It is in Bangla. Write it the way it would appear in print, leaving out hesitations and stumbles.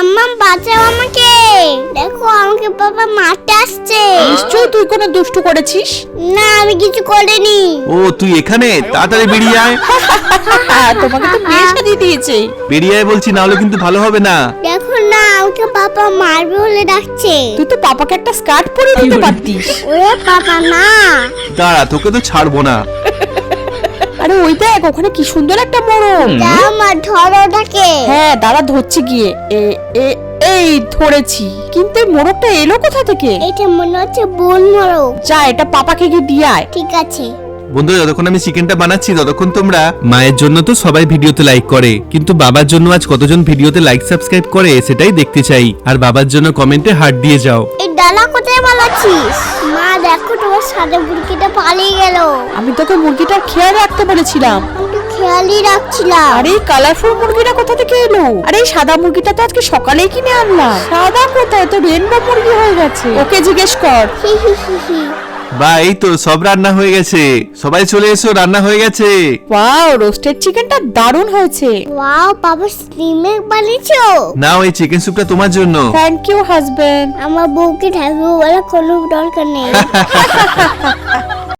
মাম্মা বাঁচাও আমাকে, দেখো আমাকে বাবা মারতে আসছে। নিশ্চয়ই তুই কোনো দুষ্টু করেছিস। না আমি কিছু করিনি। ও তুই এখানে, তাড়াতাড়ি বেরিয়ে আয়। তোমাকে তো বিয়ে শাদী দিয়েছে। বেরিয়ে আয় বলছি, না হলে কিন্তু ভালো হবে না। দেখো না আমাকে পাপা মারবে বলে ডাকছে। তুই তো পাপাকে একটা স্কার্ট পরিয়ে দিতে পারতিস। ওরে পাপা না। দাঁড়া, তোকে তো ছাড়বো না। আরে ওই দেখ, ওখানে কি সুন্দর একটা মোড়ক। যাও মা ধরো ওটাকে। হ্যাঁ দাঁড়া, ধরছি গিয়ে। এই ধরেছি, কিন্তু এই মোড়কটা এলো কোথা থেকে? এটা মনে হচ্ছে বোন মোরগ। যা, এটা পাপাকে গিয়ে দিয়ে আয়। ঠিক আছে। বন্ধুরা, যতক্ষণ আমি চিকেনটা বানাচ্ছি ততক্ষণ তোমরা মায়ের জন্য তো সবাই ভিডিওতে লাইক করে, কিন্তু বাবার জন্য আজ কতজন ভিডিওতে লাইক সাবস্ক্রাইব করে সেটাই দেখতে চাই। আর বাবার জন্য কমেন্টে হার্ট দিয়ে যাও। এই ডালা কোথায় পালাচ্ছিস? মা দেখো তোমার সাদা মুরগিটা পালিয়ে গেল। আমি তোকে মুরগিটার খেয়াল রাখতে বলেছিলাম। আমি তো খেয়ালই রাখছিলাম। আরে কালারফুল মুরগিটা কোথা থেকে এলো? আরে এই সাদা মুরগিটা তো আজকে সকালেই কিনে আনলাম। সাদা কোথায়, তো রেনবো মুরগি হয়ে গেছে। ওকে জিজ্ঞেস কর। হি হি হি হি। বা এই তো সব রান্না হয়ে গেছে, সবাই চলে এসো, রান্না হয়ে গেছে। ওয়াও, রোস্টেড চিকেনটা দারুণ হয়েছে। ওয়াও বাবা স্লিমে বানিয়েছো। নাও এই চিকেন স্যুপটা তোমার জন্য। Thank you husband. আমার বউকে ঠাকুর বলা কোনো দরকার নেই।